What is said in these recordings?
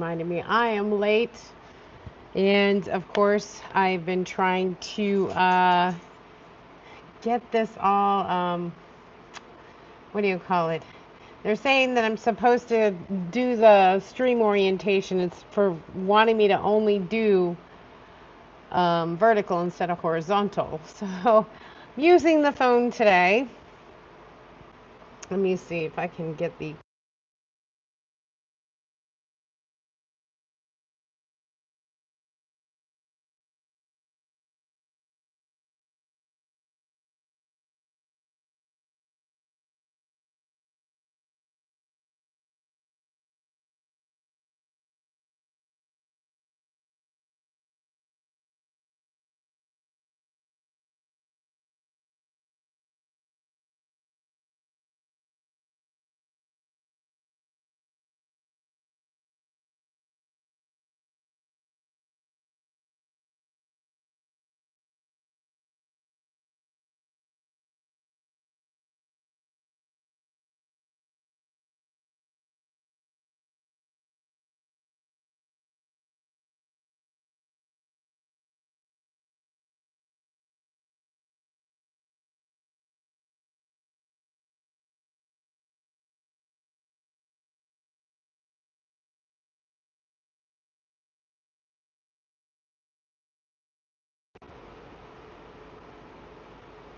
reminded me I am late. And of course, I've been trying to get this all, what do you call it? They're saying that I'm supposed to do the stream orientation. It's for wanting me to only do vertical instead of horizontal. So, I'm using the phone today. Let me see if I can get the.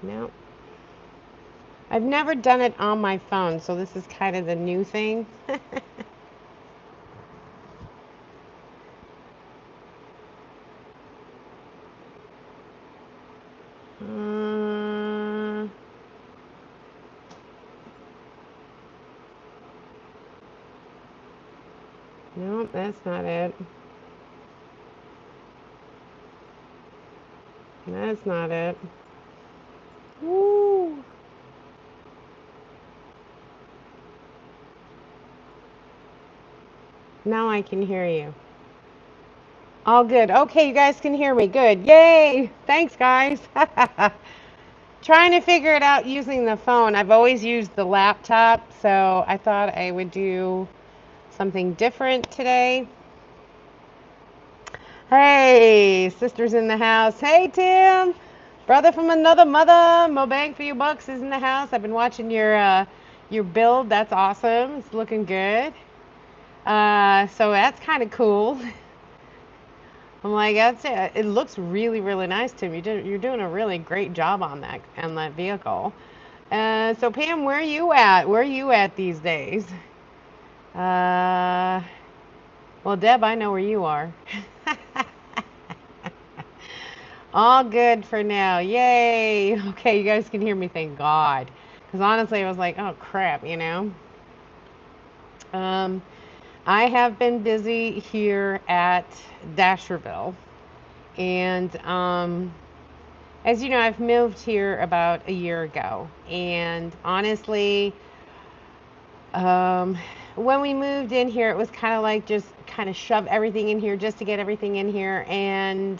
No. I've never done it on my phone, so this is kind of the new thing. uh, no, that's not it. That's not it. Woo! Now I can hear you. All good. Okay, you guys can hear me. Good. Yay! Thanks, guys. Trying to figure it out using the phone. I've always used the laptop, so I thought I would do something different today. Hey, sisters in the house. Hey, Tim. Brother from another mother. Mo Bang for your bucks is in the house. I've been watching your build. That's awesome. It's looking good. So that's kind of cool. I'm like, that's it. It looks really, really nice, Tim. You're doing a really great job on that vehicle. So Pam, where are you at? Where are you at these days? Uh, well, Deb, I know where you are. All good for now. Yay. Okay, you guys can hear me, thank God. Because honestly, I was like, oh crap, you know. Um, I have been busy here at Dasherville, and as you know, I've moved here about a year ago, and honestly, um, when we moved in here, it was kind of like just kind of shove everything in here just to get everything in here, and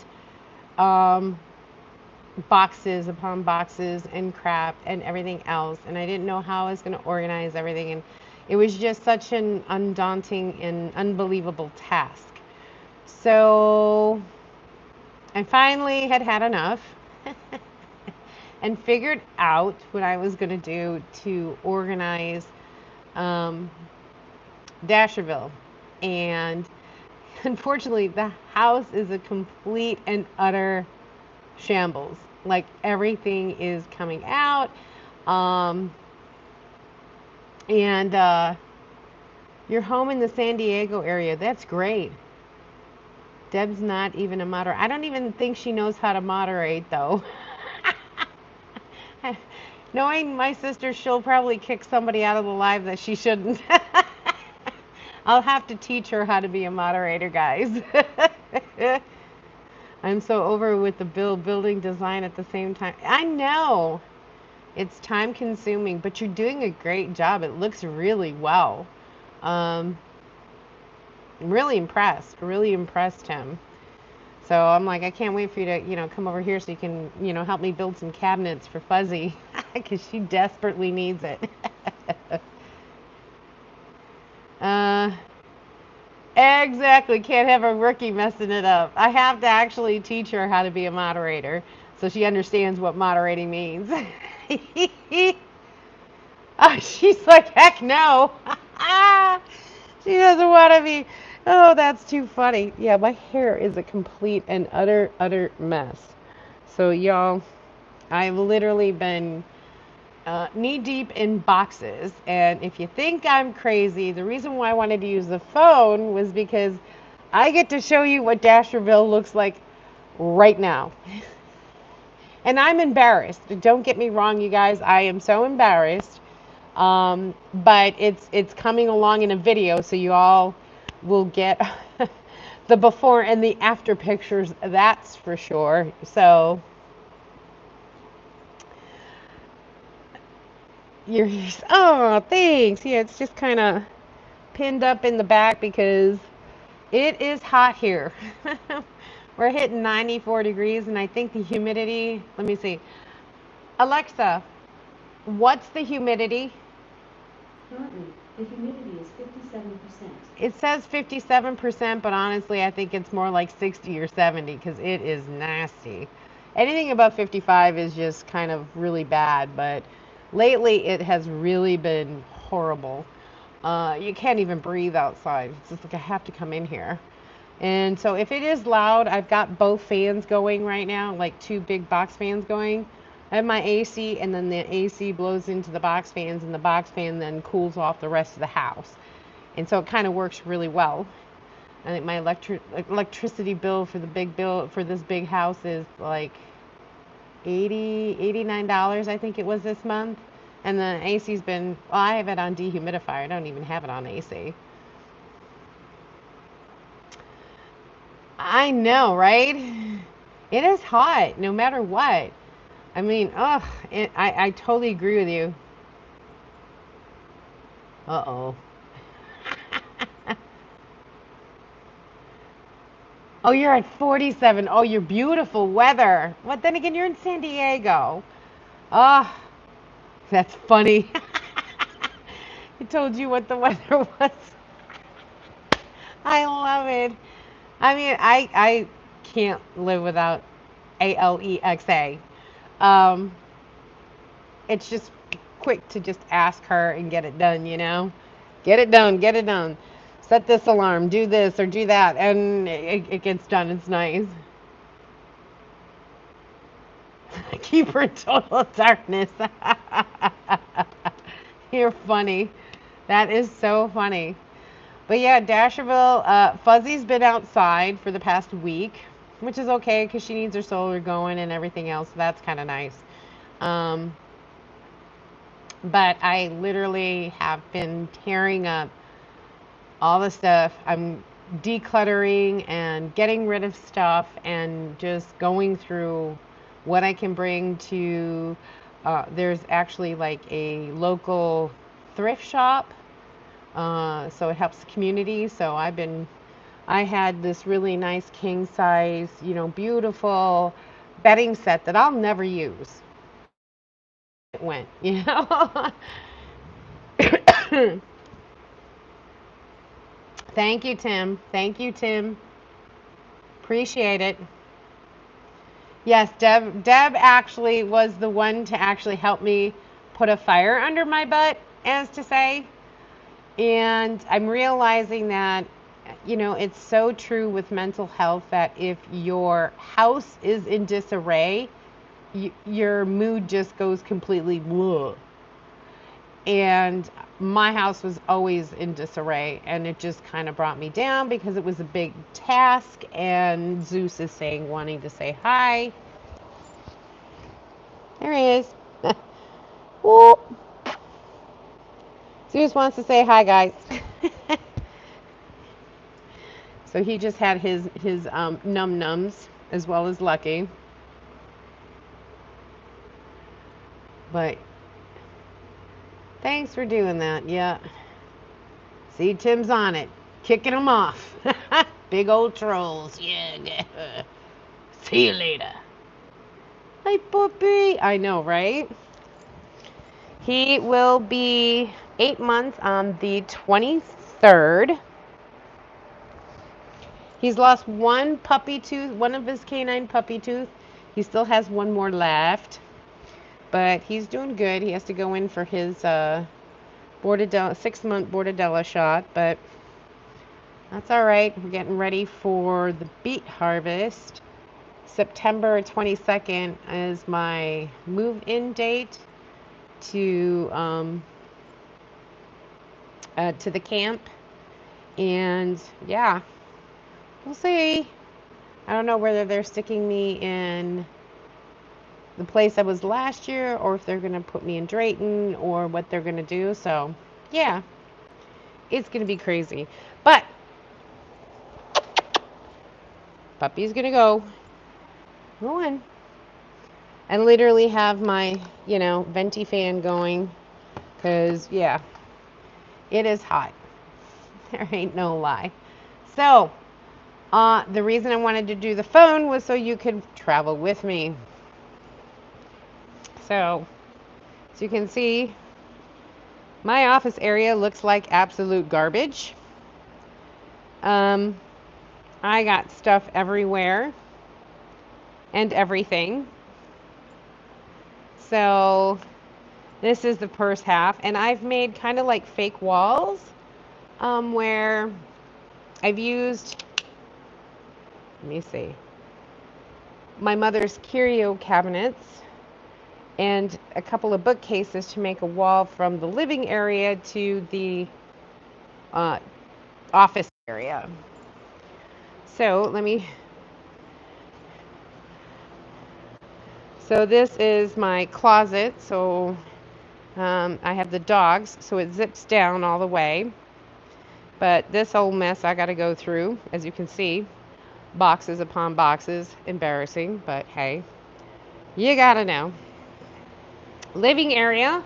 um, boxes upon boxes and crap and everything else, and I didn't know how I was going to organize everything, and it was just such an undaunting and unbelievable task. So I finally had had enough and figured out what I was going to do to organize um, Dasherville. And unfortunately, the house is a complete and utter shambles. Like everything is coming out. Um, and Your home in the San Diego area. That's great. Deb's not even a moderator. I don't even think she knows how to moderate, though. Knowing my sister, she'll probably kick somebody out of the live that she shouldn't. I'll have to teach her how to be a moderator, guys. I'm so over with the building design at the same time. I know it's time consuming, but you're doing a great job. It looks really well. Um, I'm really impressed him. So I'm like, I can't wait for you to, come over here so you can, help me build some cabinets for Fuzzy because she desperately needs it. uh, Exactly. Can't have a rookie messing it up. I have to actually teach her how to be a moderator so she understands what moderating means. Oh, she's like, heck no. She doesn't want to be. Oh, that's too funny. Yeah, my hair is a complete and utter mess. So, y'all, I've literally been knee deep in boxes. And if you think I'm crazy, the reason why I wanted to use the phone was because I get to show you what Dasherville looks like right now. And I'm embarrassed. Don't get me wrong, you guys. I am so embarrassed. But it's coming along in a video, so you all will get the before and the after pictures. That's for sure. So you're oh, thanks. Yeah, it's just kind of pinned up in the back because it is hot here. We're hitting 94 degrees, and I think the humidity. Let me see. Alexa, what's the humidity? Currently, the humidity is 57%. It says 57%, but honestly, I think it's more like 60 or 70 because it is nasty. Anything above 55 is just kind of really bad, but lately it has really been horrible. You can't even breathe outside. It's just like I have to come in here. And so if it is loud, I've got both fans going right now, like two big box fans going. I have my AC, and then the AC blows into the box fans, and the box fan then cools off the rest of the house. And so it kind of works really well. I think my electricity bill for the big bill for this big house is like $89, I think it was this month. And the AC's been, well, I have it on dehumidifier. I don't even have it on AC. I know, right? It is hot no matter what. I mean, I totally agree with you. Uh-oh. Oh, you're at 47. Oh, you're beautiful weather. But then again, you're in San Diego. Oh, that's funny. I told you what the weather was. I love it. I mean, I can't live without Alexa. Um, it's just quick to just ask her and get it done, you know? Get it done, get it done. Set this alarm, do this or do that, and it gets done. It's nice. Keep her in total darkness. You're funny. That is so funny. But yeah, Dasherville, Fuzzy's been outside for the past week, which is okay because she needs her solar going and everything else. So that's kind of nice. Um, but I literally have been tearing up all the stuff. I'm decluttering and getting rid of stuff and just going through what I can bring to. There's actually like a local thrift shop, so it helps the community. So I had this really nice king size, beautiful bedding set that I'll never use. It went, Thank you, Tim. Thank you, Tim. Appreciate it. Yes, Deb actually was the one to actually help me put a fire under my butt, as to say. And I'm realizing that, it's so true with mental health that if your house is in disarray, your mood just goes completely bleh. And my house was always in disarray, and it just kind of brought me down because it was a big task. And Zeus is wanting to say hi. There he is. Whoop. Zeus wants to say hi, guys. So he just had his num nums as well as Lucky. But thanks for doing that. Yeah. See, Tim's on it, kicking them off. Big old trolls. Yeah. See you later. Hi, puppy. I know, right? He will be 8 months on the 23rd. He's lost one puppy tooth, one of his canine puppy tooth. He still has one more left, but he's doing good. He has to go in for his 6-month Bordetella shot, but that's all right. We're getting ready for the beet harvest. September 22nd is my move-in date to the camp, and yeah, we'll see. I don't know whether they're sticking me in the place I was last year or if they're going to put me in Drayton or what they're going to do. So, yeah, it's going to be crazy. But puppy's going to go on. I literally have my, venti fan going because, yeah, it is hot. There ain't no lie. So, the reason I wanted to do the phone was so you could travel with me. So, as you can see, my office area looks like absolute garbage. I got stuff everywhere and everything. So, this is the first half, and I've made kind of like fake walls where I've used, let me see, my mother's curio cabinets and a couple of bookcases to make a wall from the living area to the office area. So this is my closet. So I have the dogs, so it zips down all the way. But this whole mess I got to go through, as you can see, boxes upon boxes, embarrassing, but hey, you gotta know. Living area,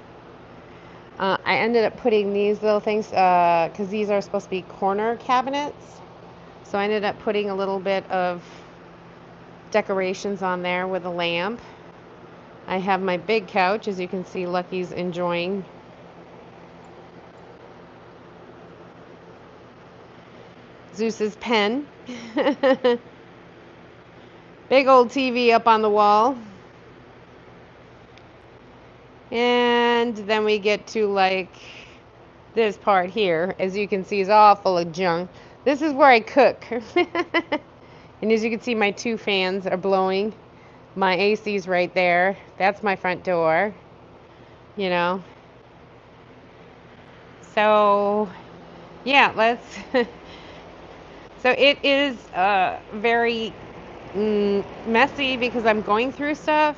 I ended up putting these little things, because these are supposed to be corner cabinets. So I ended up putting a little bit of decorations on there with a lamp. I have my big couch, as you can see, Lucky's enjoying. Zeus's pen. Big old TV up on the wall. And then we get to like this part here, as you can see, is all full of junk. This is where I cook. And as you can see, my 2 fans are blowing. My AC's right there. That's my front door. So, yeah, let's. So it is very messy because I'm going through stuff.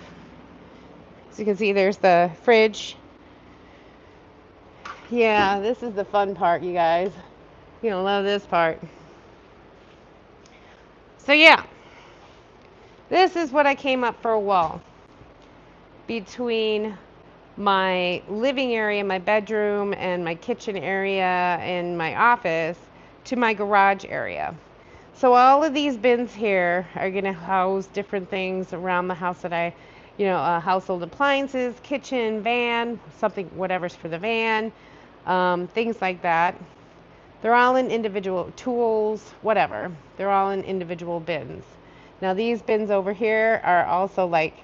As you can see, there's the fridge. Yeah, this is the fun part, you guys. You're gonna love this part. So yeah, this is what I came up for a wall between my living area, my bedroom, and my kitchen area, and my office to my garage area. So all of these bins here are going to house different things around the house that I, household appliances, kitchen, van, something, whatever's for the van, things like that. They're all in individual tools, whatever. They're all in individual bins. Now these bins over here are also like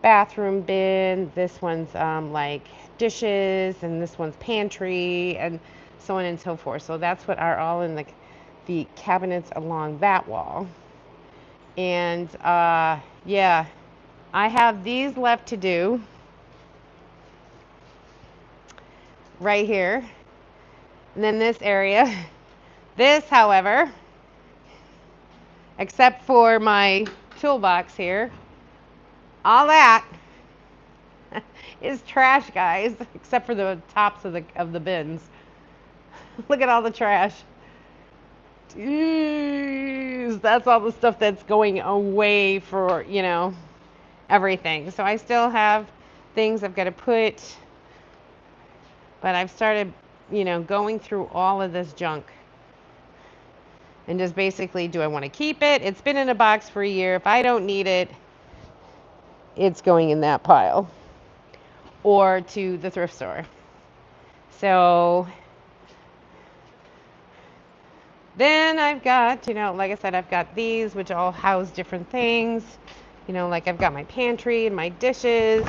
bathroom bin. This one's like dishes, and this one's pantry, and so on and so forth. So that's what are all in the cabinets along that wall. And yeah, I have these left to do right here. And then this area. This, however, except for my toolbox here, all that is trash, guys, except for the tops of the bins. Look at all the trash. Jeez, that's all the stuff that's going away for, everything. So I still have things I've got to put, but I've started, going through all of this junk. And just basically, do I want to keep it? It's been in a box for a year. If I don't need it, it's going in that pile. Or to the thrift store. So Then I've got, like I said, I've got these, which all house different things. Like I've got my pantry and my dishes,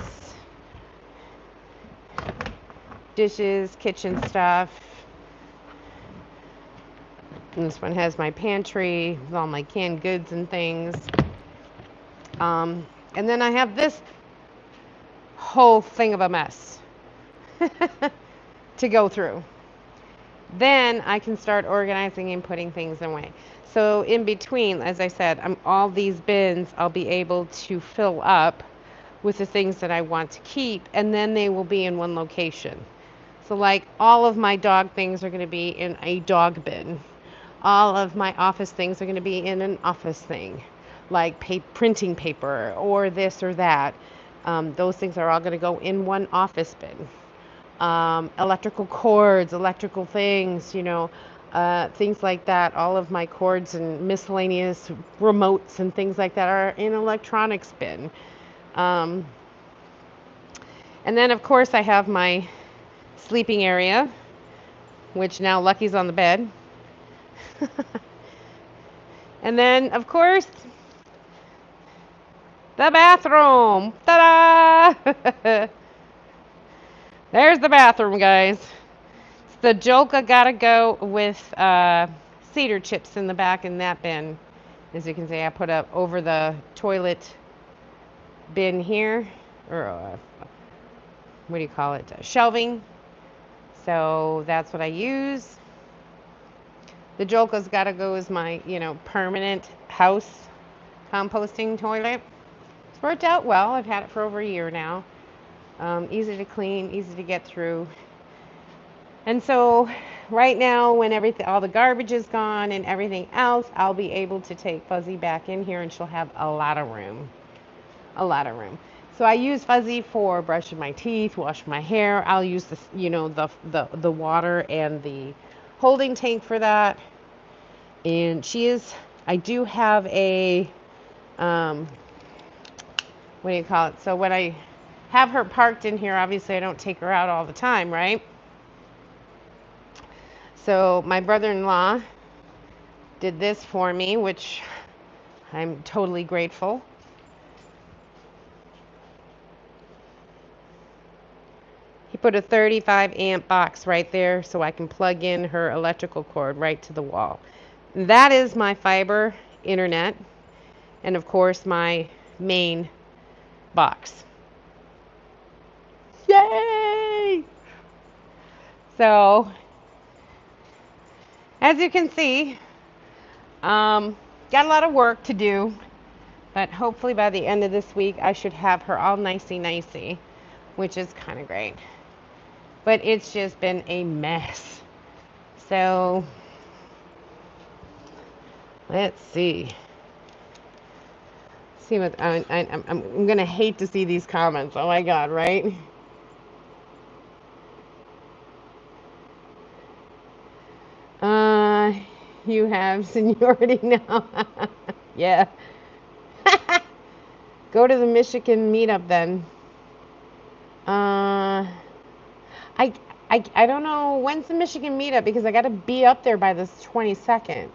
kitchen stuff. And this one has my pantry with all my canned goods and things. And then I have this whole thing of a mess to go through. Then I can start organizing and putting things away. So in between, as I said, all these bins I'll be able to fill up with the things that I want to keep, and then they will be in one location. So like all of my dog things are going to be in a dog bin. All of my office things are going to be in an office thing, like printing paper or this or that. Those things are all going to go in one office bin. Electrical cords, electrical things, things like that. All of my cords and miscellaneous remotes and things like that are in electronics bin. And then, of course, I have my sleeping area, which now Lucky's on the bed. And then, of course, the bathroom. Ta-da! There's the bathroom, guys. The Jolka gotta go with cedar chips in the back in that bin. As you can see, I put up over the toilet bin here, or what do you call it? Shelving. So that's what I use. The Jolka's gotta go as my, permanent house composting toilet. It's worked out well. I've had it for over a year now. Easy to clean, easy to get through. And so right now, when all the garbage is gone and everything else, I'll be able to take Fuzzy back in here and she'll have a lot of room. A lot of room. So I use Fuzzy for brushing my teeth, washing my hair. I'll use the water and the holding tank for that. And I do have a, what do you call it? So when I have her parked in here, obviously I don't take her out all the time, right? So my brother-in-law did this for me, which I'm totally grateful. He put a 35 amp box right there so I can plug in her electrical cord right to the wall. That is my fiber internet, and of course my main box. Yay! So as you can see, got a lot of work to do, but hopefully by the end of this week I should have her all nicey, which is kind of great. But it's just been a mess. So let's see. See what I'm gonna hate to see these comments. Oh my God, right? You have seniority now. Yeah. Go to the Michigan meetup then. I don't know when's the Michigan meetup because I got to be up there by the 22nd.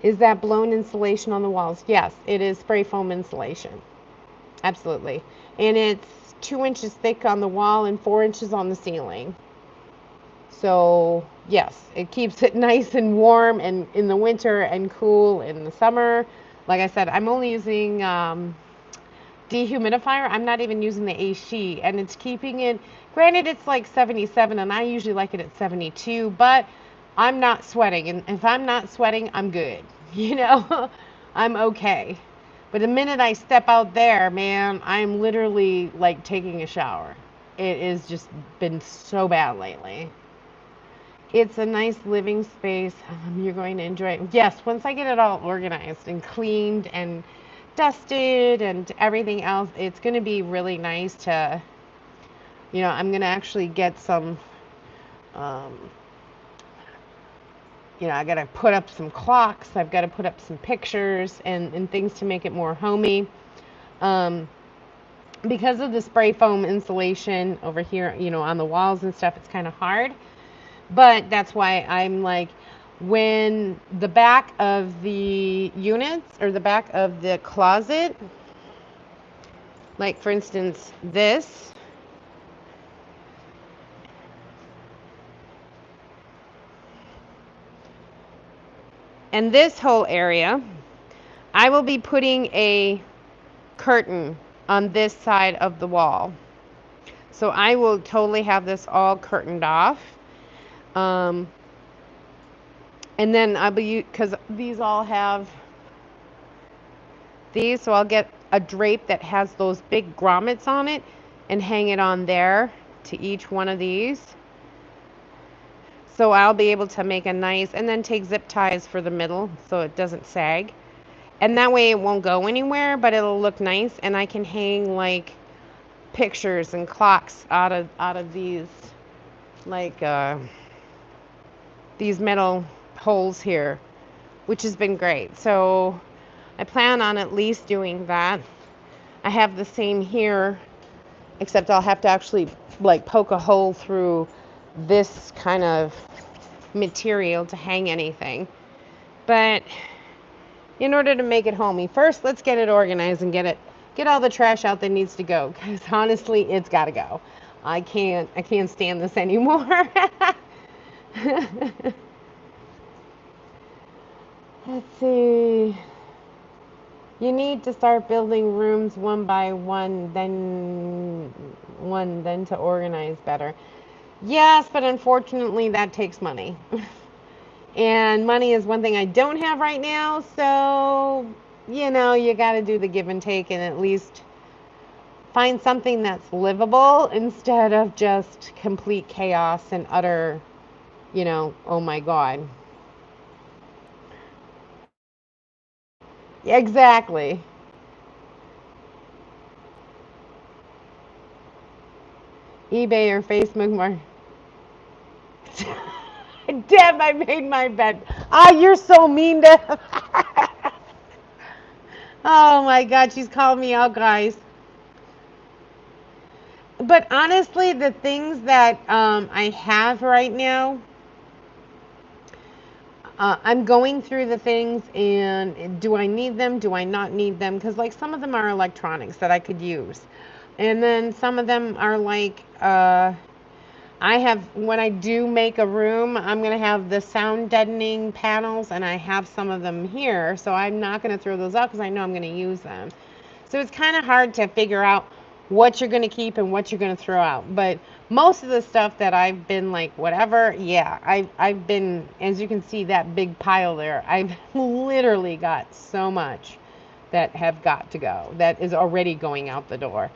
Is that blown insulation on the walls? Yes, it is spray foam insulation. Absolutely. And it's 2 inches thick on the wall and 4 inches on the ceiling. So yes, it keeps it nice and warm and in the winter and cool in the summer. Like I said, I'm only using dehumidifier. I'm not even using the AC, and it's keeping it. Granted, it's like 77, and I usually like it at 72, but I'm not sweating, and if I'm not sweating, I'm good. I'm okay. But the minute I step out there, man, I'm literally like taking a shower. It has just been so bad lately. It's a nice living space. You're going to enjoy it. Yes, once I get it all organized and cleaned and dusted and everything else, it's going to be really nice to, I'm going to actually get some, I got to put up some clocks. I've got to put up some pictures and things to make it more homey. Because of the spray foam insulation over here, on the walls and stuff, it's kind of hard. But that's why I'm like, when the back of the units or the back of the closet, like for instance, this, and this whole area, I will be putting a curtain on this side of the wall. So I will totally have this all curtained off. Um, and then I'll be, because these all have these, so I'll get a drape that has those big grommets on it and hang it on there to each one of these. So I'll be able to make a nice, and then take zip ties for the middle so it doesn't sag. And that way it won't go anywhere, but it'll look nice, and I can hang like pictures and clocks out of these, like these metal holes here, which has been great. So I plan on at least doing that. I have the same here, except I'll have to actually like poke a hole through this kind of material to hang anything. But in order to make it homey, first let's get it organized and get all the trash out that needs to go, because honestly it's got to go. I can't stand this anymore. Let's see. You need to start building rooms one by one, then to organize better. Yes, but unfortunately that takes money. And money is one thing I don't have right now, so you got to do the give and take and at least find something that's livable instead of just complete chaos and utter, oh my God. Exactly. eBay or Facebook more. Deb, I made my bed. Ah, you're so mean to. Oh my God, she's called me out, guys. But honestly, the things that I have right now, I'm going through the things and do I need them? Do I not need them? Because like some of them are electronics that I could use. And then some of them are like, I have, when I do make a room, I'm going to have the sound deadening panels, and I have some of them here. So I'm not going to throw those out because I know I'm going to use them. So it's kind of hard to figure out what you're going to keep and what you're going to throw out. But most of the stuff that I've been like, whatever, yeah, I've been, as you can see, that big pile there, I've literally got so much that have got to go, that is already going out the door.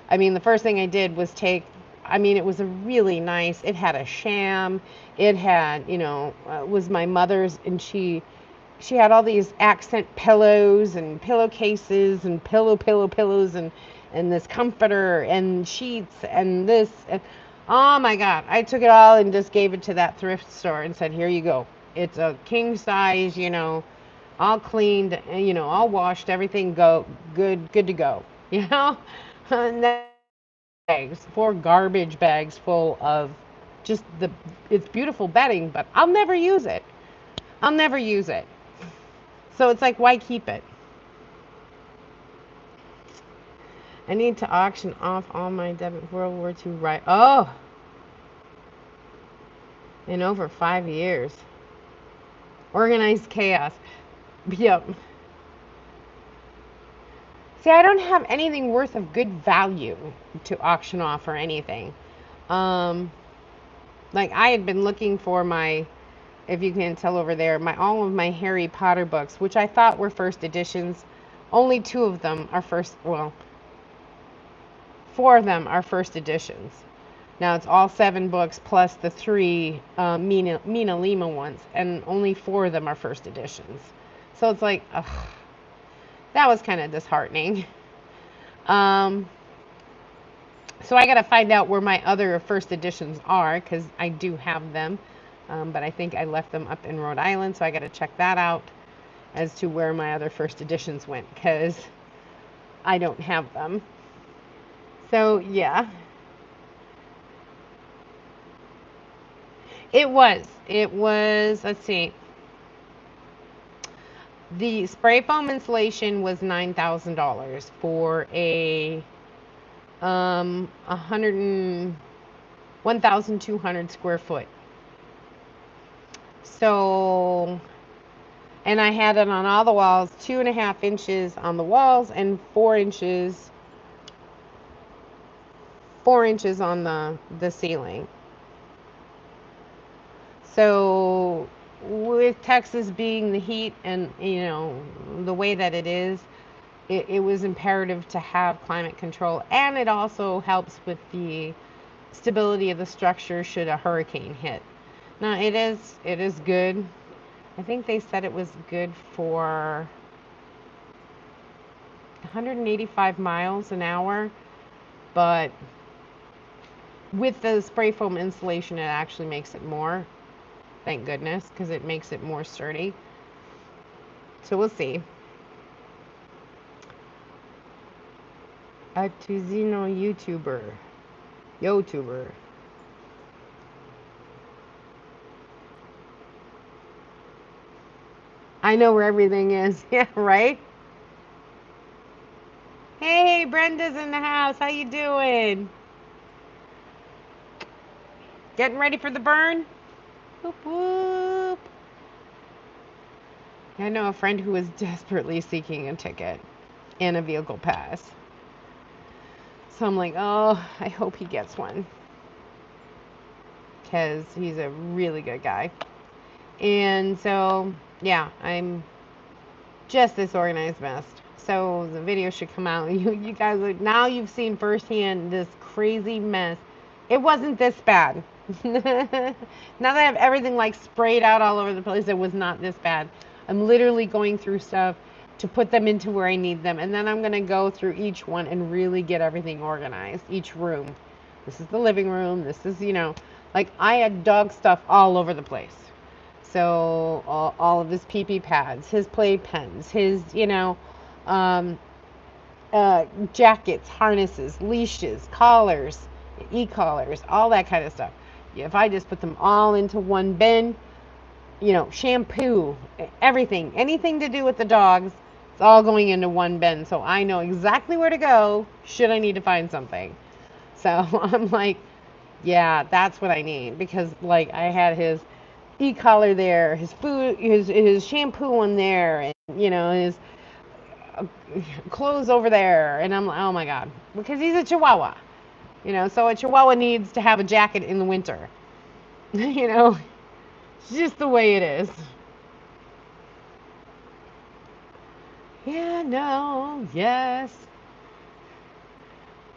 I mean, the first thing I did was it was a really nice, it had a sham, it had, was my mother's, and she had all these accent pillows and pillowcases and pillows and this comforter and sheets and this. And, oh my God. I took it all and just gave it to that thrift store and said, here you go. It's a king size, all cleaned, all washed, everything good to go, And then bags, 4 garbage bags full of just it's beautiful bedding, but I'll never use it. I'll never use it. So it's like, why keep it? I need to auction off all my debit World War II right. Oh, in over 5 years. Organized chaos. Yep. See, I don't have anything worth of good value to auction off or anything. Like I had been looking for if you can tell over there, all of my Harry Potter books, which I thought were first editions. Only 2 of them are well, 4 of them are first editions. Now it's all 7 books plus the 3 Mina Lima ones, and only 4 of them are first editions. So it's like, ugh, that was kind of disheartening. So I got to find out where my other first editions are, because I do have them, but I think I left them up in Rhode Island, so I got to check that out as to where my other first editions went, because I don't have them. So yeah. It was. Let's see. The spray foam insulation was $9,000 for a 1,200 square foot. So, and I had it on all the walls, 2.5 inches on the walls and 4 inches on the ceiling. So with Texas being the heat and the way that it is, it was imperative to have climate control, and it also helps with the stability of the structure should a hurricane hit. Now it is good. I think they said it was good for 185 miles an hour, but with the spray foam insulation, it actually makes it more. Thank goodness, because it makes it more sturdy. So we'll see. A Tuzino YouTuber. I know where everything is. Yeah, right? Hey, Brenda's in the house. How you doing? Getting ready for the burn? Whoop, whoop. I know a friend who is desperately seeking a ticket and a vehicle pass. So I'm like, oh, I hope he gets one. Because he's a really good guy. And so, yeah, I'm just this organized mess. So the video should come out. You guys, now you've seen firsthand this crazy mess. It wasn't this bad. Now that I have everything like sprayed out all over the place, it was not this bad. I'm literally going through stuff to put them into where I need them. And then I'm going to go through each one and really get everything organized. Each room. This is the living room. This is, like I had dog stuff all over the place. So all of his pee-pee pads, his play pens, his, jackets, harnesses, leashes, collars, e-collars, all that kind of stuff. If I just put them all into one bin, shampoo, everything, anything to do with the dogs, it's all going into one bin. So I know exactly where to go should I need to find something. So I'm like, yeah, that's what I need, because like I had his e-collar there, his food, his shampoo in there, and his clothes over there, and I'm like, oh my god, because he's a Chihuahua, so a Chihuahua needs to have a jacket in the winter, it's just the way it is. Yeah, no, yes.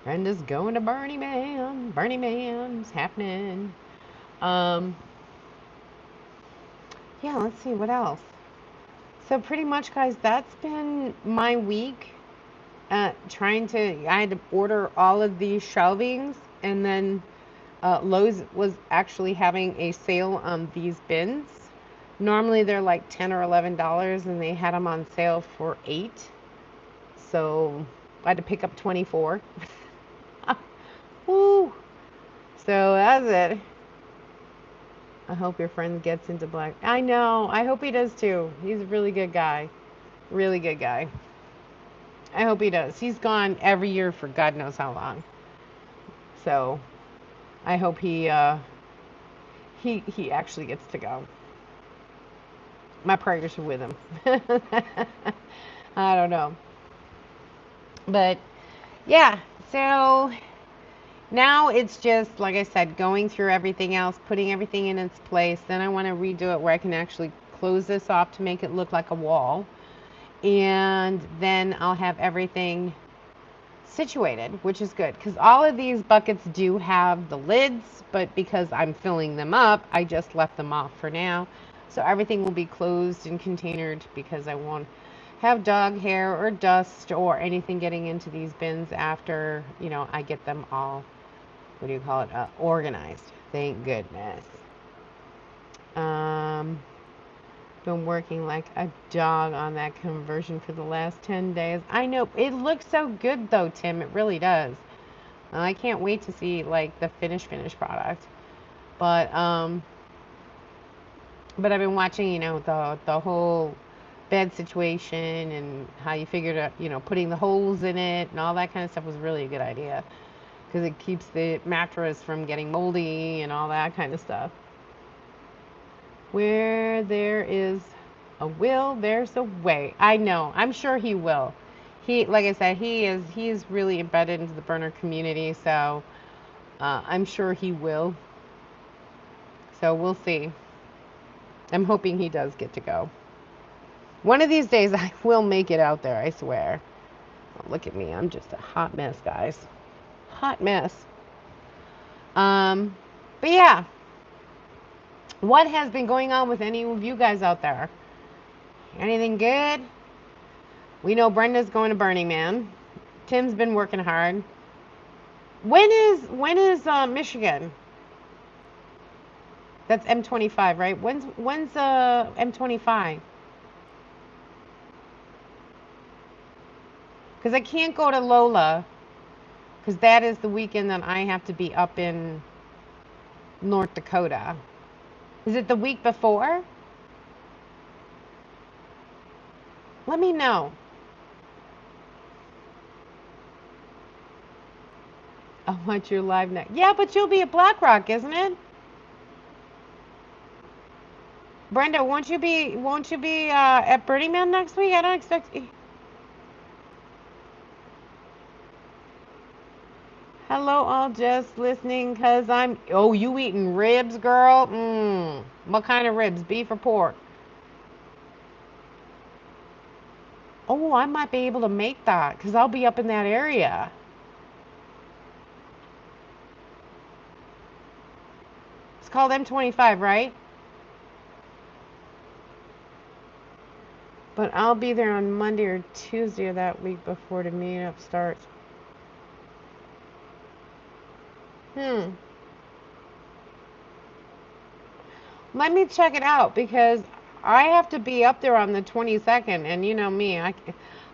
Brenda's going to Burning Man. Burning Man's happening. Yeah, let's see what else. So pretty much, guys, that's been my week. I had to order all of these shelvings, and then Lowe's was actually having a sale on these bins. Normally they're like $10 or $11, and they had them on sale for $8. So I had to pick up 24. Woo! So that's it. I hope your friend gets into black. I know. I hope he does too. He's a really good guy. Really good guy. I hope he does. He's gone every year for God knows how long. So I hope he actually gets to go. My prayers are with him. I don't know. But yeah, so now it's just, like I said, going through everything else, putting everything in its place. Then I want to redo it where I can actually close this off to make it look like a wall. And then I'll have everything situated, which is good, because all of these buckets do have the lids, but because I'm filling them up, I just left them off for now. So everything will be closed and containered, because I won't have dog hair or dust or anything getting into these bins after, I get them all, organized. Thank goodness. Been working like a dog on that conversion for the last 10 days. I know, it looks so good though, Tim. It really does. I can't wait to see like the finished product. But But I've been watching, the whole bed situation and how you figured out, putting the holes in it and all that kind of stuff was really a good idea because it keeps the mattress from getting moldy and all that kind of stuff. Where there is a will, there's a way. I know. I'm sure he will. Like I said, he's really embedded into the burner community, so I'm sure he will. So we'll see. I'm hoping he does get to go. One of these days, I will make it out there, I swear. Oh, look at me. I'm just a hot mess, guys. Hot mess. But yeah. What has been going on with any of you guys out there? Anything good? We know Brenda's going to Burning Man. Tim's been working hard. When is Michigan? That's M25, right? When's M25? Because I can't go to Lola because that is the weekend that I have to be up in North Dakota. Is it the week before? Let me know. I'll watch your live next. Yeah, but you'll be at Black Rock, isn't it? Brenda, won't you be at Burning Man next week? I don't expect. Hello, all just listening because I'm. Oh, you eating ribs, girl? What kind of ribs? Beef or pork? Oh, I might be able to make that because I'll be up in that area. It's called M25, right? But I'll be there on Monday or Tuesday of that week before the meetup starts. Hmm. Let me check it out because I have to be up there on the 22nd, and you know me,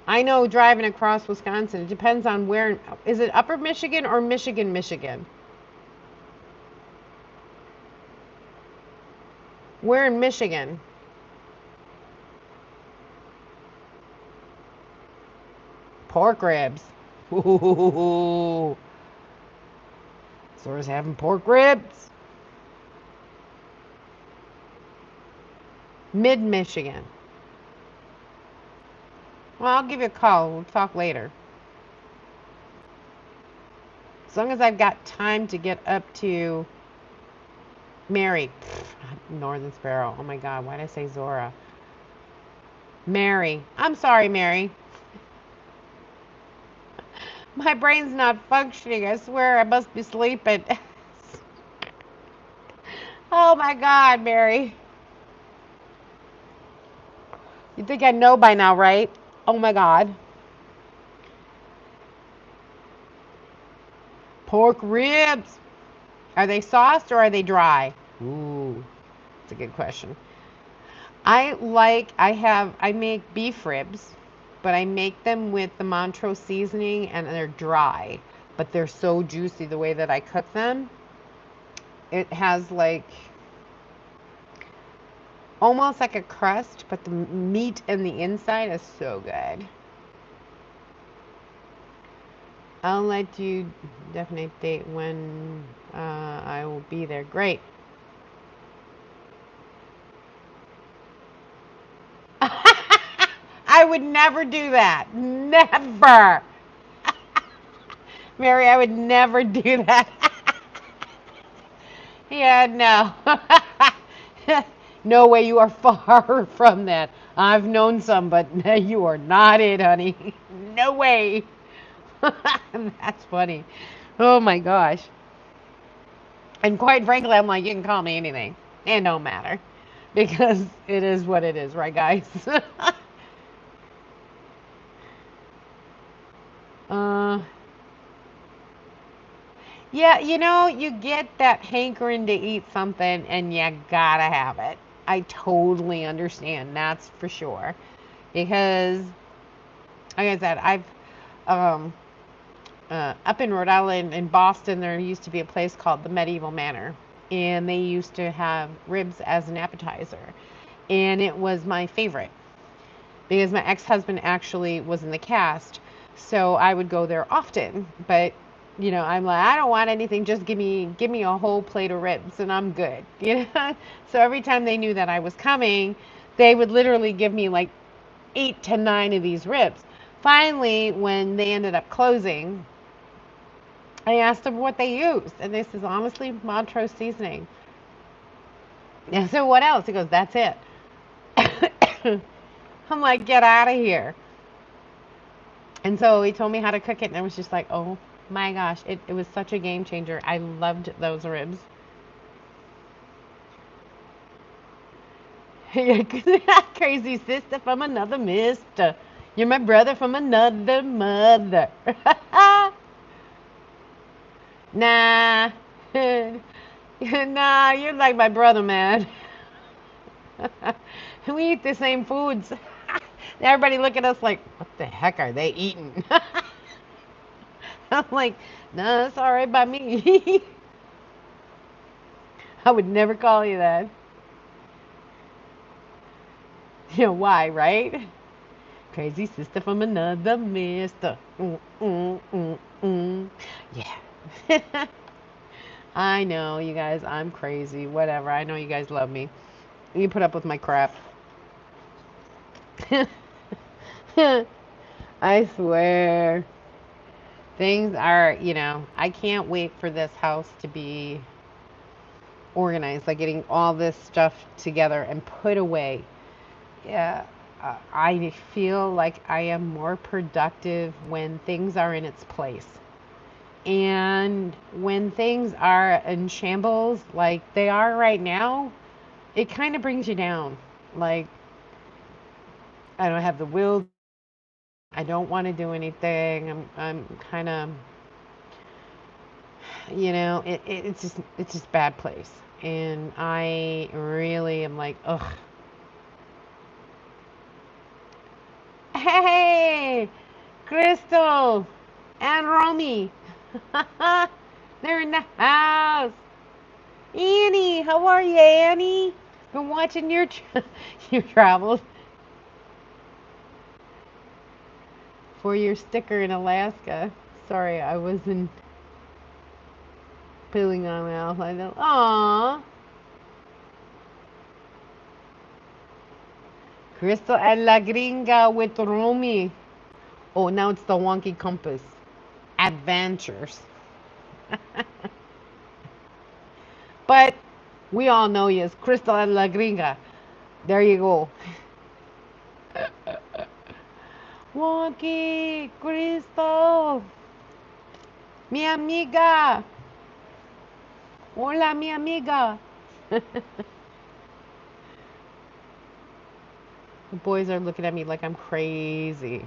I know driving across Wisconsin. It depends on where. Is it Upper Michigan or Michigan, Michigan? Where in Michigan? Pork ribs. Ooh. Sora's having pork ribs. Mid Michigan. Well, I'll give you a call. We'll talk later. As long as I've got time to get up to Mary. Northern Sparrow. Oh my God, why did I say Zora? Mary. I'm sorry, Mary. My brain's not functioning. I swear I must be sleeping. Oh my God, Mary. You think I know by now, right? Oh my God. Pork ribs. Are they sauced or are they dry? Ooh, that's a good question. I make beef ribs, but I make them with the Montrose seasoning and they're dry, but they're so juicy the way that I cook them. It has like almost like a crust, but the meat and the inside is so good. I'll let you definite date when I will be there. Great. I would never do that. Never. Mary, I would never do that. Yeah, no. No way, you are far from that. I've known some, but you are not it, honey. No way. That's funny. Oh my gosh. And quite frankly, I'm like, you can call me anything. It don't matter. Because it is what it is, right, guys? uh, yeah, you get that hankering to eat something and you gotta have it. I totally understand. That's for sure. Because, like I said, I've um, up in Rhode Island, in Boston, there used to be a place called the Medieval Manor. and they used to have ribs as an appetizer. And it was my favorite because my ex-husband actually was in the cast, so I would go there often. But I'm like, I don't want anything, just give me a whole plate of ribs and I'm good. So every time they knew that I was coming, they would literally give me like 8 to 9 of these ribs. Finally, when they ended up closing, I asked them what they used, and they says, honestly, Montrose seasoning. And I said, what else? He goes, that's it. I'm like, get out of here. And so he told me how to cook it, and I was just like, oh my gosh, it was such a game changer. I loved those ribs. Crazy sister from another mister. You're my brother from another mother. Nah. Nah, you're like my brother, man. We eat the same foods. Everybody look at us like, what the heck are they eating? I'm like, no, it's all right by me. I would never call you that. Why, right? Crazy sister from another mister. Yeah. I know, you guys, I'm crazy. Whatever. I know you guys love me. You put up with my crap. I swear. Things are, I can't wait for this house to be organized, like getting all this stuff together and put away. Yeah, I feel like I am more productive when things are in its place. And when things are in shambles like they are right now, it kind of brings you down. Like, I don't have the will. I don't want to do anything. I'm kind of, it's just bad place. And I really am like, ugh. Hey, Crystal and Romy. They're in the house. Annie, how are you, Annie? Been watching your your travels for your sticker in Alaska. Sorry, I wasn't pulling on mouth. I know. Aww. Crystal and La Gringa with Romy. Oh, now it's the Wonky Compass. Adventures. But we all know you as Crystal and La Gringa. There you go. Wonky, Crystal. Mi amiga. Hola, mi amiga. The boys are looking at me like I'm crazy.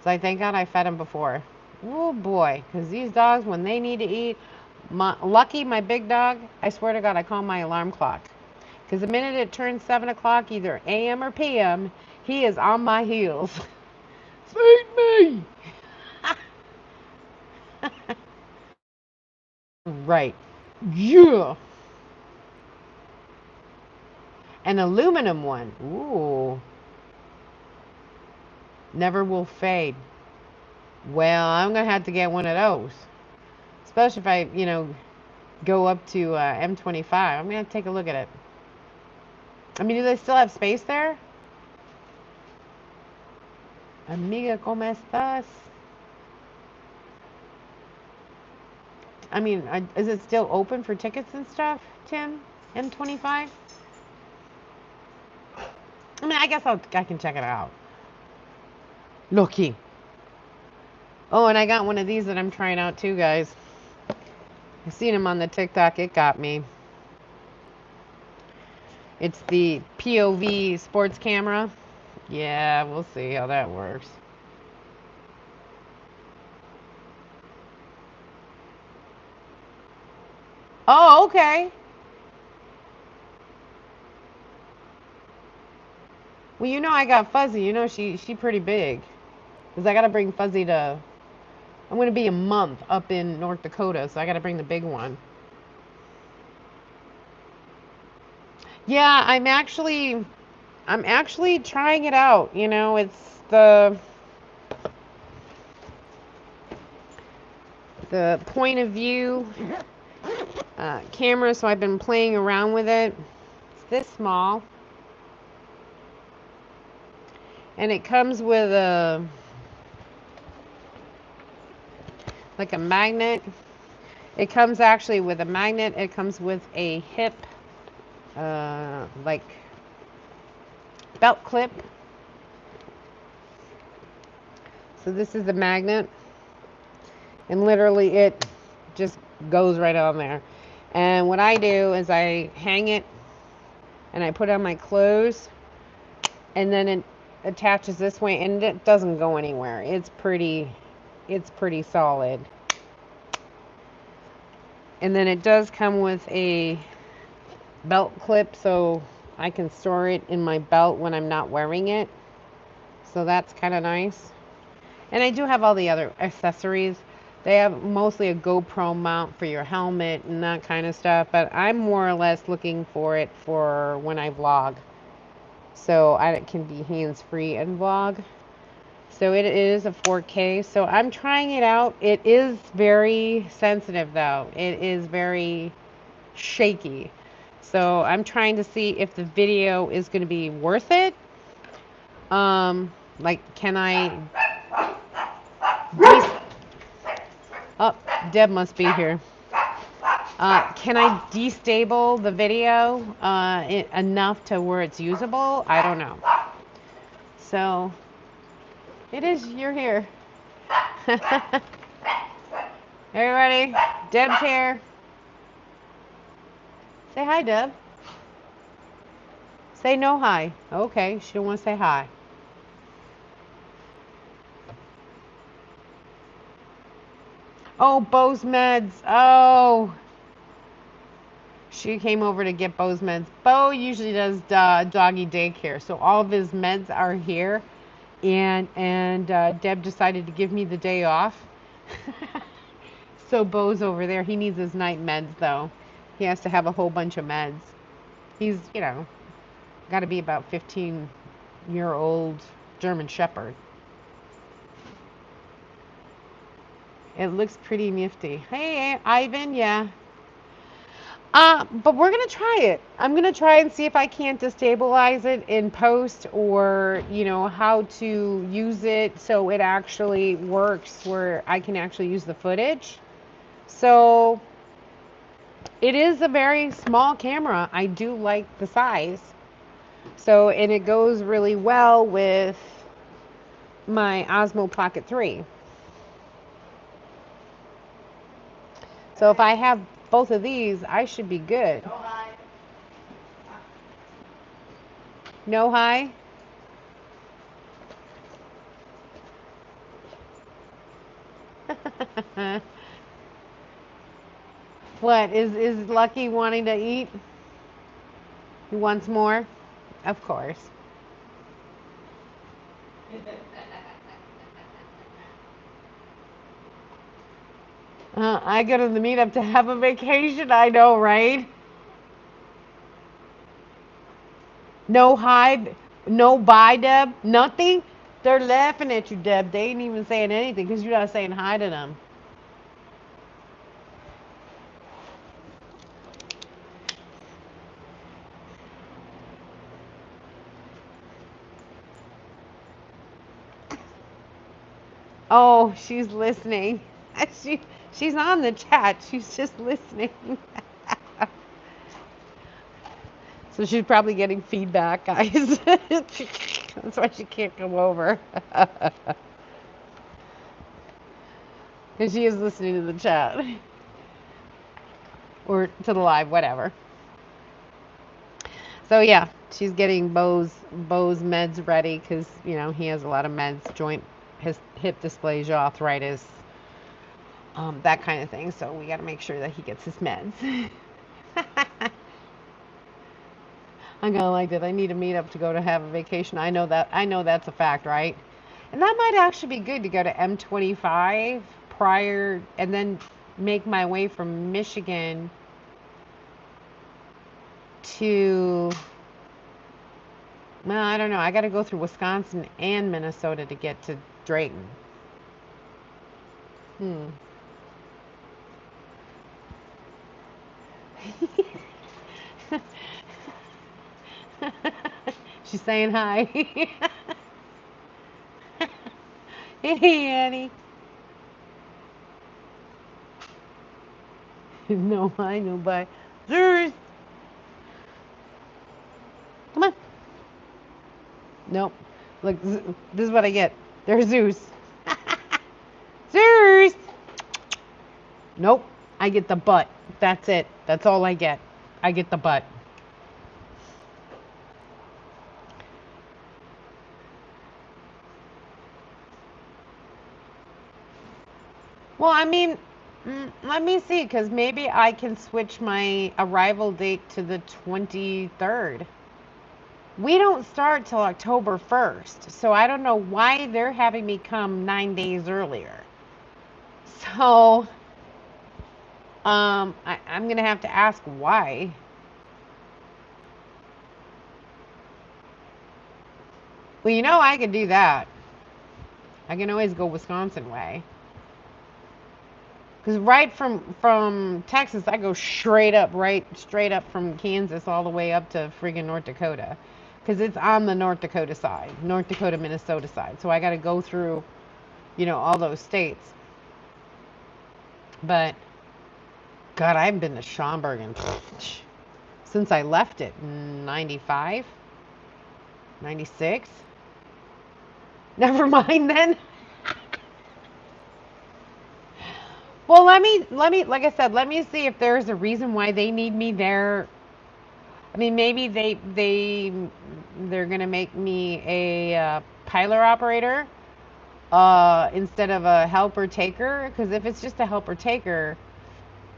So I thank God I fed them before. Oh boy, because these dogs, when they need to eat, Lucky, my big dog, I swear to God, I call my alarm clock. Because the minute it turns 7 o'clock, either AM or PM, he is on my heels. Feed me! Right. Yeah. An aluminum one. Ooh. Never will fade. Well, I'm going to have to get one of those. Especially if I, go up to M25. I'm going to take a look at it. I mean, do they still have space there? Amiga, ¿cómo estás? I mean, is it still open for tickets and stuff, Tim? M25? I mean, I guess I can check it out. Lucky. Oh, and I got one of these that I'm trying out too, guys. I seen them on the TikTok. It got me. It's the POV sports camera. Yeah, we'll see how that works. Oh, okay. Well, I got Fuzzy. She pretty big. Because I got to bring Fuzzy to... I'm going to be a month up in North Dakota, so I got to bring the big one. Yeah, I'm actually trying it out. You know, it's the point of view camera, so I've been playing around with it. It's this small, and it comes with a like a magnet. It comes actually with a magnet. It comes with a hip like belt clip. So this is the magnet, and literally it just goes right on there. And what I do is I hang it and I put on my clothes, and then it attaches this way, and it doesn't go anywhere. It's pretty solid. And then it does come with a belt clip, so I can store it in my belt when I'm not wearing it. So that's kind of nice. And I do have all the other accessories. They have mostly a GoPro mount for your helmet and that kind of stuff, but I'm more or less looking for it for when I vlog. So I can be hands-free and vlog. So it is a 4K. So I'm trying it out. It is very sensitive though. It is very shaky. So I'm trying to see if the video is going to be worth it. Like, can I... Oh, Deb must be here. Can I destable the video enough to where it's usable? I don't know. So, it is, you're here. Everybody, Deb's here. Say hi, Deb. Say no hi. Okay, she don't want to say hi. Oh, Bo's meds. Oh. She came over to get Bo's meds. Bo usually does doggy daycare, so all of his meds are here. And Deb decided to give me the day off. So Bo's over there. He needs his night meds, though. He has to have a whole bunch of meds. He's, you know, got to be about 15-year-old German Shepherd. It looks pretty nifty. Hey, Ivan, yeah. But we're gonna try it. I'm gonna try and see if I can't destabilize it in post, or you know how to use it so it actually works where I can actually use the footage. So it is a very small camera. I do like the size. So, and it goes really well with my Osmo Pocket 3. So if I have both of these, I should be good. No hi? What, is Lucky wanting to eat? He wants more? Of course. I go to the meetup to have a vacation, I know, right? No hi, no bye, Deb, nothing? They're laughing at you, Deb. They ain't even saying anything because you're not saying hi to them. Oh, she's listening. She's on the chat. She's just listening. So she's probably getting feedback, guys. That's why she can't come over. Because she is listening to the chat. Or to the live, whatever. So yeah, she's getting Bo's meds ready because, you know, he has a lot of meds, his hip dysplasia, arthritis, that kind of thing. So we got to make sure that he gets his meds. I'm gonna like that. I need a meetup to go to have a vacation. I know that's a fact, right? And that might actually be good to go to M25 prior, and then make my way from Michigan to, well, I don't know. I got to go through Wisconsin and Minnesota to get to Drayton. She's saying hi. Hey, Annie. No, I know, bye. Zeus. Come on. Nope. Look, this is what I get. There's Zeus. Zeus. Nope. I get the butt. That's it. That's all I get. I get the butt. Well, I mean, let me see, because maybe I can switch my arrival date to the 23rd. We don't start till October 1st, so I don't know why they're having me come 9 days earlier. So, I'm gonna have to ask why. Well, you know I could do that. I can always go Wisconsin way. Because right from Texas, I go straight up from Kansas all the way up to friggin' North Dakota. Because it's on the North Dakota side, North Dakota, Minnesota side. So I got to go through, all those states. But, God, I haven't been to Schaumburg since I left it in 95, 96. Never mind then. Well, let me, like I said, let me see if there's a reason why they need me there. I mean, maybe they're gonna make me a piler operator instead of a helper taker. Because if it's just a helper taker,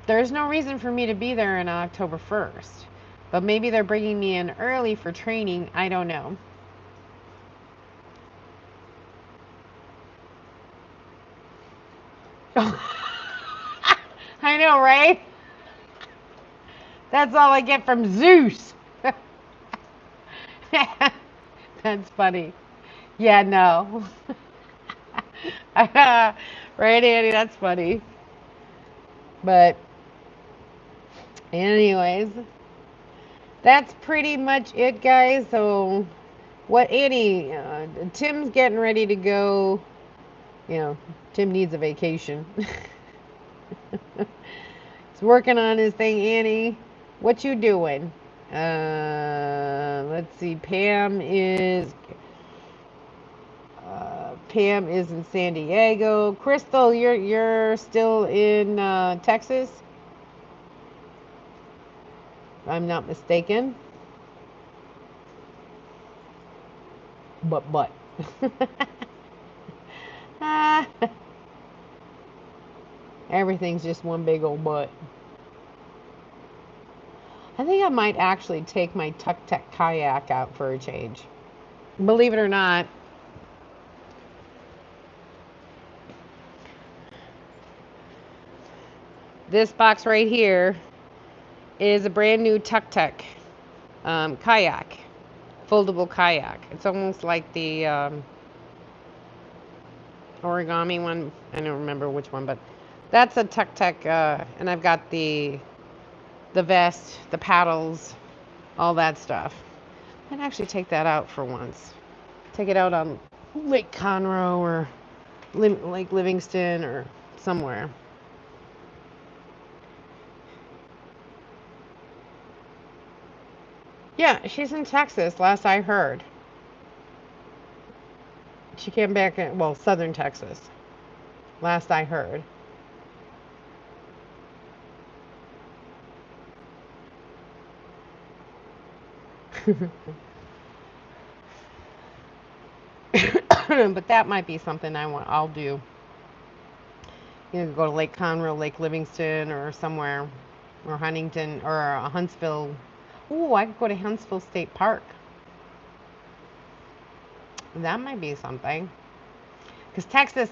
there's no reason for me to be there on October 1st. But maybe they're bringing me in early for training. I don't know. I know, right? That's all I get from Zeus. That's funny. Yeah, no. Right, Andy? That's funny. But, anyways, that's pretty much it, guys. So, what Andy? Tim's getting ready to go. Tim needs a vacation. He's working on his thing. Annie, what you doing? Let's see. Pam is in San Diego. Crystal, you're still in Texas, if I'm not mistaken. But. Everything's just one big old butt. I think I might actually take my Tuk Tuk kayak out for a change. Believe it or not. This box right here is a brand new Tuk Tuk kayak, foldable kayak. It's almost like the origami one. I don't remember which one, but that's a Tuk Tuk, and I've got the vest, the paddles, all that stuff. I'd actually take that out for once. Take it out on Lake Conroe or Lake Livingston or somewhere. Yeah, she's in Texas, last I heard. She came back in, well, southern Texas, last I heard. But that might be something I'll do. Go to Lake Conroe, Lake Livingston, or somewhere, or Huntington, or Huntsville. Ooh, I could go to Huntsville State Park. That might be something. Because Texas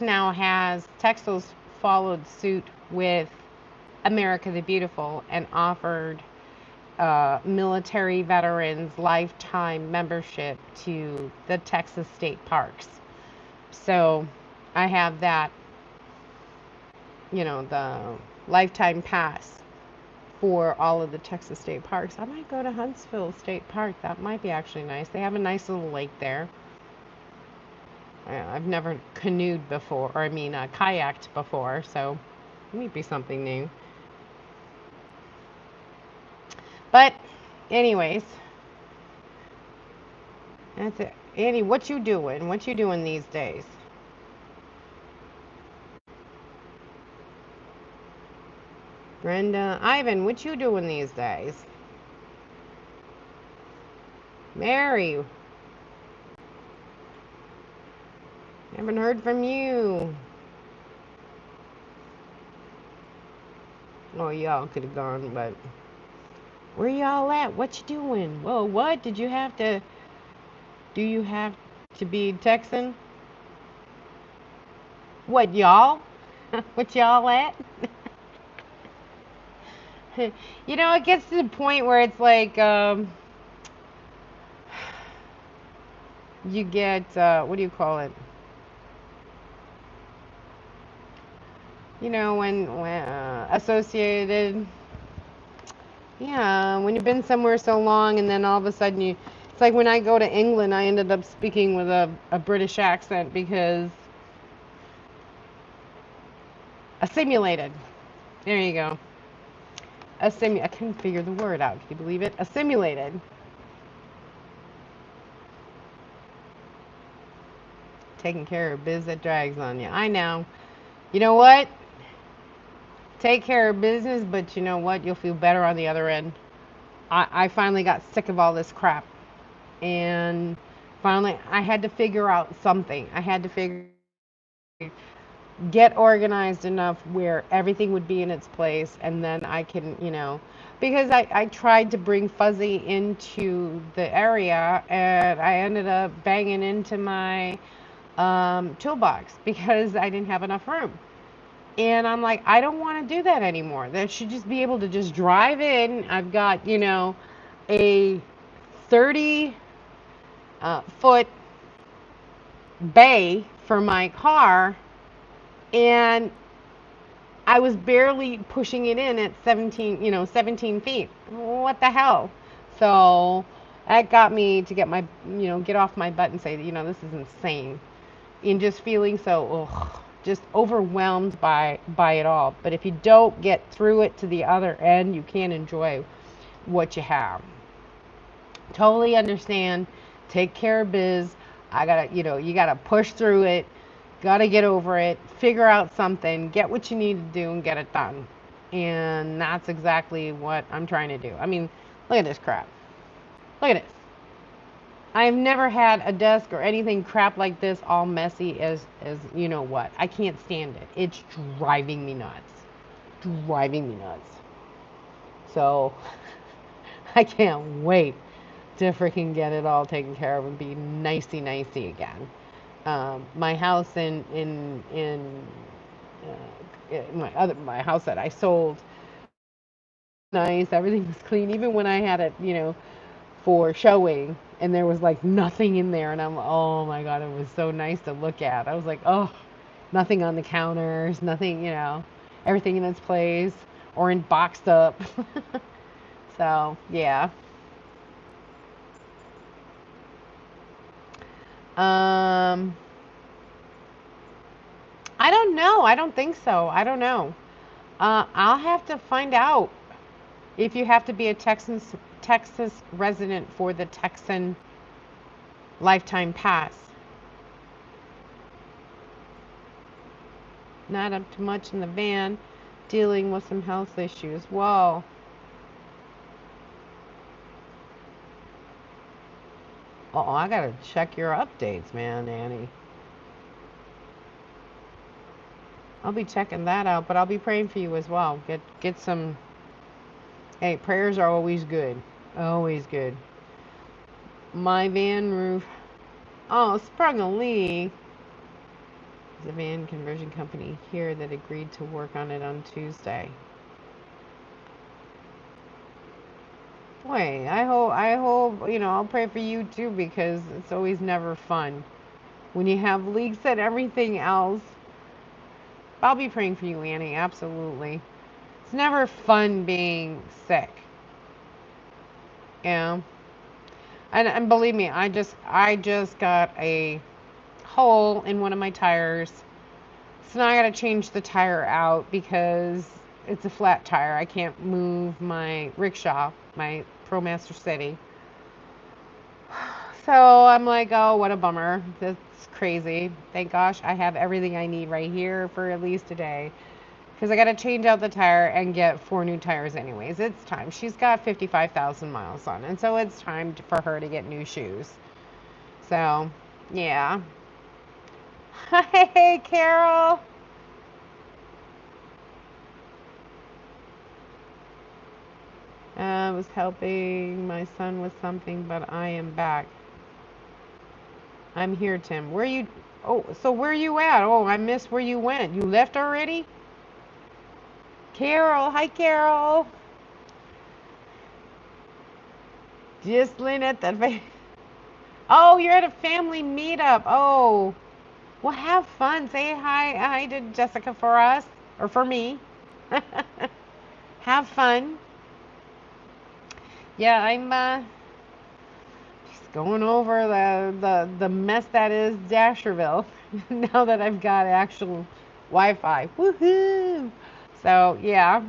followed suit with America the Beautiful and offered military veterans lifetime membership to the Texas state parks. So I have that, the lifetime pass for all of the Texas state parks. I might go to Huntsville State Park. That might be actually nice. They have a nice little lake there. I've never canoed before, or kayaked before, so it might be something new. But, anyways, that's it. Annie, what you doing? What you doing these days? Brenda, Ivan, what you doing these days? Mary, haven't heard from you. Oh, y'all could have gone, but where y'all at? What you doing? Whoa, what? Do you have to be Texan? What, y'all? What y'all at? It gets to the point where it's like, you get, what do you call it? When associated, yeah, when you've been somewhere so long and then all of a sudden it's like when I go to England, I ended up speaking with a British accent because assimilated. There you go. I couldn't figure the word out. Can you believe it? Assimilated. Taking care of biz that drags on you. I know. You know what? Take care of business, but you know what? You'll feel better on the other end. I finally got sick of all this crap. And finally, I had to figure out something. I had to get organized enough where everything would be in its place, and then I can, because I tried to bring Fuzzy into the area, and I ended up banging into my toolbox because I didn't have enough room. And I'm like, I don't want to do that anymore. That should just be able to just drive in. I've got, a 30 foot bay for my car, and I was barely pushing it in at 17 feet. What the hell? So that got me to get off my butt and say, this is insane. And just feeling so, just overwhelmed by it all. But if you don't get through it to the other end, you can't enjoy what you have. Totally understand. Take care of biz. You gotta push through it. Gotta get over it. Figure out something. Get what you need to do and get it done. And that's exactly what I'm trying to do. I mean, look at this crap. Look at this. I've never had a desk or anything crap like this all messy as you know what. I can't stand it. It's driving me nuts. Driving me nuts. So I can't wait to freaking get it all taken care of and be nicey again. My house in my house that I sold, nice. Everything was clean, even when I had it, for showing, and there was like nothing in there, and oh my god, it was so nice to look at. I was like, oh, nothing on the counters, nothing, everything in its place or in boxed up. So yeah. I don't know. I don't think so. I don't know. I'll have to find out if you have to be a Texas resident for the Texan lifetime pass. Not up to much in the van, dealing with some health issues. Whoa. Oh, I gotta check your updates, man, Annie. I'll be checking that out, but I'll be praying for you as well. Get some. Hey, prayers are always good. Always good. My van roof. Oh, sprung a leak. There's a van conversion company here that agreed to work on it on Tuesday. Wait, I hope, I'll pray for you too because it's always never fun. When you have leaks and everything else, I'll be praying for you, Annie, absolutely. It's never fun being sick. Yeah. And believe me, I just got a hole in one of my tires. So now I gotta change the tire out because it's a flat tire. I can't move my rickshaw, my ProMaster City. So I'm like, oh, what a bummer. That's crazy. Thank gosh I have everything I need right here for at least a day. Because I got to change out the tire and get 4 new tires anyways. It's time. She's got 55,000 miles on, and so it's time for her to get new shoes. So, yeah. Hey, Carol. I was helping my son with something, but I am back. I'm here, Tim. Where you? Oh, so where you at? Oh, I missed where you went. You left already? Carol. Hi, Carol. Just Lynn at the. Oh, you're at a family meetup. Oh. Well, have fun. Say hi to Jessica for us or for me. Have fun. Yeah, I'm just going over the mess that is Dasherville now that I've got actual Wi-Fi. Woohoo! So yeah,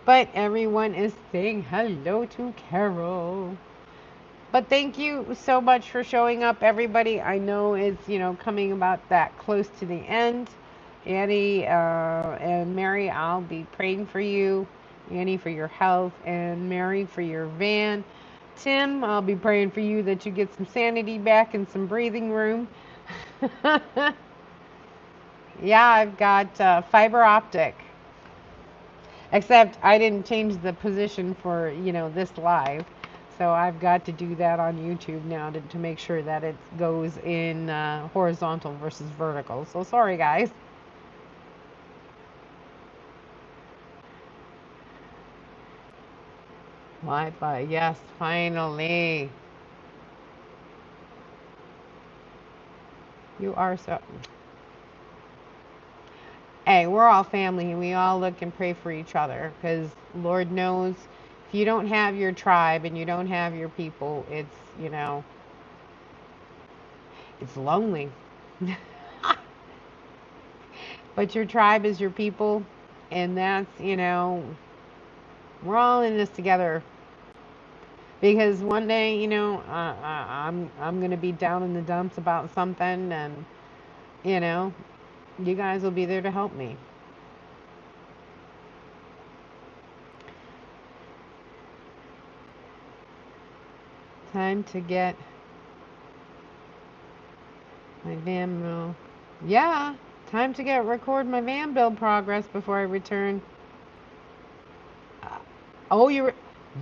but everyone is saying hello to Carol. But thank you so much for showing up, everybody. I know it's, coming about that close to the end. Annie and Mary, I'll be praying for you. Annie, for your health, and Mary, for your van. Tim, I'll be praying for you that you get some sanity back and some breathing room. Yeah, I've got fiber optic. Except I didn't change the position for, this live. So I've got to do that on YouTube now to make sure that it goes in horizontal versus vertical. So sorry, guys. Wi-Fi, yes, finally. You are so. Hey, we're all family and we all look and pray for each other because Lord knows if you don't have your tribe and you don't have your people, it's lonely. But your tribe is your people, and that's, we're all in this together. Because one day, I'm gonna be down in the dumps about something, and you know, you guys will be there to help me. Time to get my van bill. Yeah, time to get record my van build progress before I return. Uh, oh,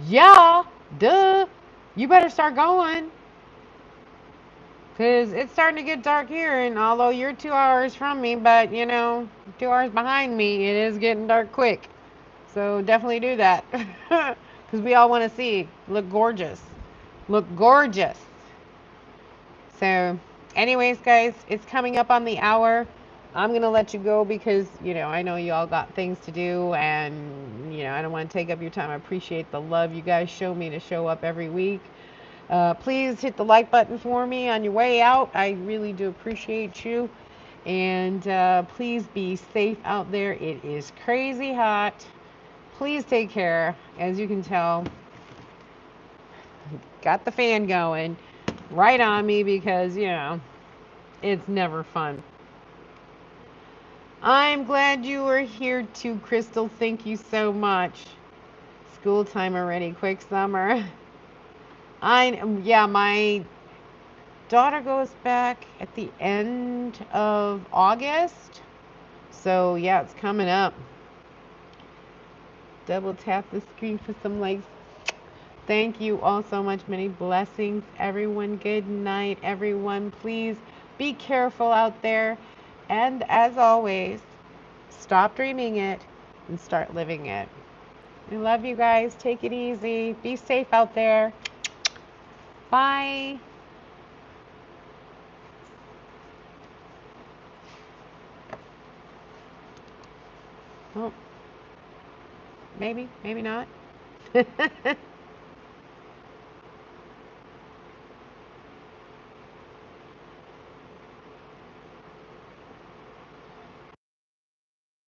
yeah, duh. You better start going. Because it's starting to get dark here, and although you're 2 hours from me, but 2 hours behind me, it is getting dark quick. So definitely do that. Because we all want to see. Look gorgeous. Look gorgeous. So, anyways, guys, it's coming up on the hour. I'm going to let you go because, I know you all got things to do, and, I don't want to take up your time. I appreciate the love you guys show me to show up every week. Please hit the like button for me on your way out. I really do appreciate you. And please be safe out there. It is crazy hot. Please take care. As you can tell, got the fan going right on me because, it's never fun. I'm glad you were here too, Crystal. Thank you so much. School time already. Quick summer. Yeah, my daughter goes back at the end of August. So, yeah, it's coming up. Double tap the screen for some likes. Thank you all so much. Many blessings, everyone. Good night, everyone. Please be careful out there. And as always, stop dreaming it and start living it. I love you guys. Take it easy. Be safe out there. Bye. Oh, maybe, maybe not.